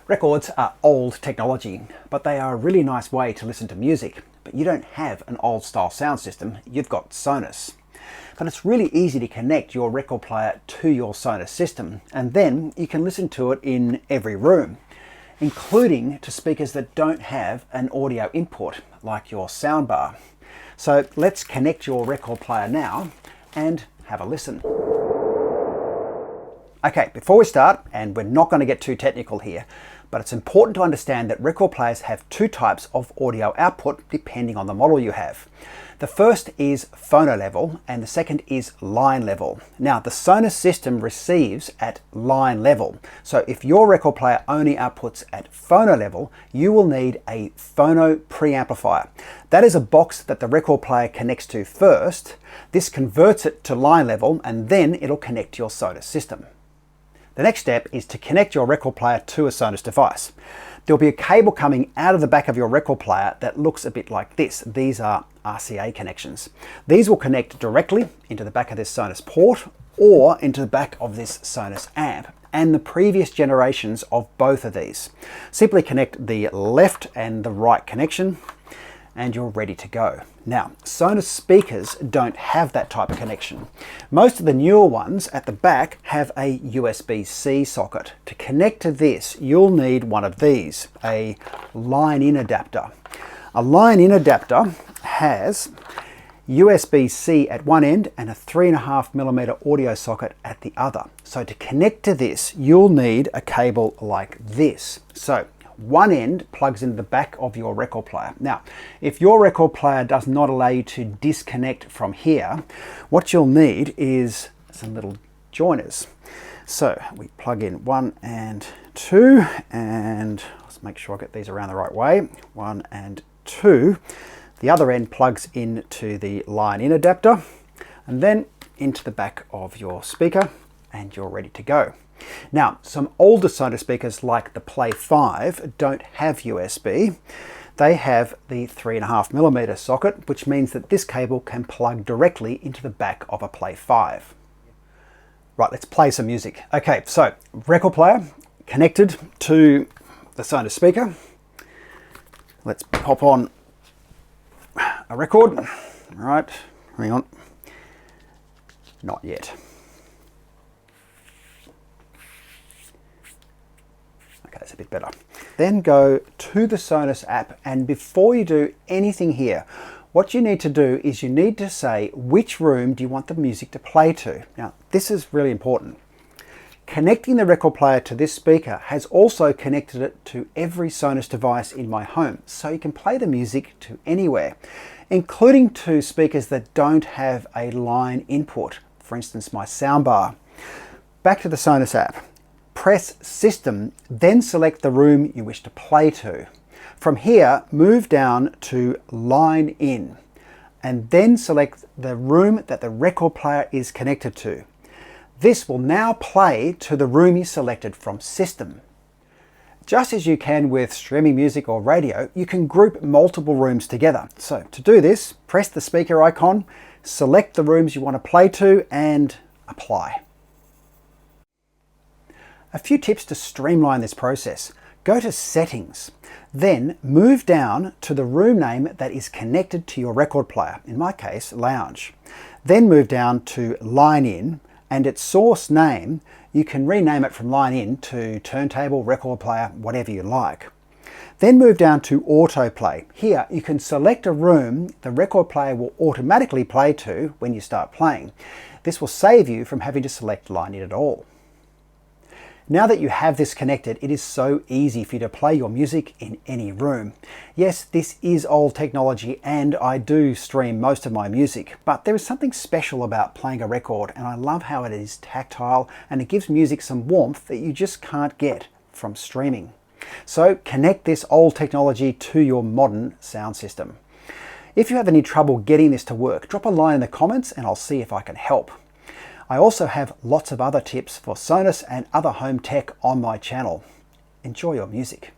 Records are old technology, but they are a really nice way to listen to music. But you don't have an old style sound system, you've got Sonos. But it's really easy to connect your record player to your Sonos system, and then you can listen to it in every room, including to speakers that don't have an audio input, like your soundbar. So let's connect your record player now and have a listen. Okay, before we start, and we're not going to get too technical here, but it's important to understand that record players have two types of audio output depending on the model you have. The first is phono level and the second is line level. Now the Sonos system receives at line level. So if your record player only outputs at phono level, you will need a phono pre-amplifier. That is a box that the record player connects to first. This converts it to line level and then it'll connect to your Sonos system. The next step is to connect your record player to a Sonos device. There'll be a cable coming out of the back of your record player that looks a bit like this. These are RCA connections. These will connect directly into the back of this Sonos Port or into the back of this Sonos Amp and the previous generations of both of these. Simply connect the left and the right connection and you're ready to go. Now, Sonos speakers don't have that type of connection. Most of the newer ones at the back have a USB-C socket. To connect to this, you'll need one of these, a Line-In Adapter. A Line-In Adapter has USB-C at one end and a 3.5mm audio socket at the other. So to connect to this, you'll need a cable like this. So one end plugs into the back of your record player. Now, if your record player does not allow you to disconnect from here, what you'll need is some little joiners. So we plug in 1 and 2, and let's make sure I get these around the right way. 1 and 2. The other end plugs into the Line-In adapter and then into the back of your speaker, and you're ready to go. Now, some older Sonos speakers like the Play 5 don't have USB. They have the 3.5mm socket, which means that this cable can plug directly into the back of a Play 5. Right, let's play some music. Okay, so record player connected to the Sonos speaker. Let's pop on a record. All right, hang on. Not yet. Okay, that's a bit better. Then go to the Sonos app, and before you do anything here, what you need to do is you need to say which room do you want the music to play to. Now, this is really important. Connecting the record player to this speaker has also connected it to every Sonos device in my home, so you can play the music to anywhere, including to speakers that don't have a line input, for instance my soundbar. Back to the Sonos app. Press System, then select the room you wish to play to. From here, move down to Line In, and then select the room that the record player is connected to. This will now play to the room you selected from System. Just as you can with streaming music or radio, you can group multiple rooms together. So to do this, press the speaker icon, select the rooms you want to play to, and apply. A few tips to streamline this process. Go to Settings, then move down to the room name that is connected to your record player, in my case, Lounge. Then move down to Line In, and its source name, you can rename it from Line In to Turntable, Record Player, whatever you like. Then move down to Autoplay. Here you can select a room the record player will automatically play to when you start playing. This will save you from having to select Line In at all. Now that you have this connected, it is so easy for you to play your music in any room. Yes, this is old technology and I do stream most of my music, but there is something special about playing a record, and I love how it is tactile and it gives music some warmth that you just can't get from streaming. So connect this old technology to your modern sound system. If you have any trouble getting this to work, drop a line in the comments and I'll see if I can help. I also have lots of other tips for Sonos and other home tech on my channel. Enjoy your music.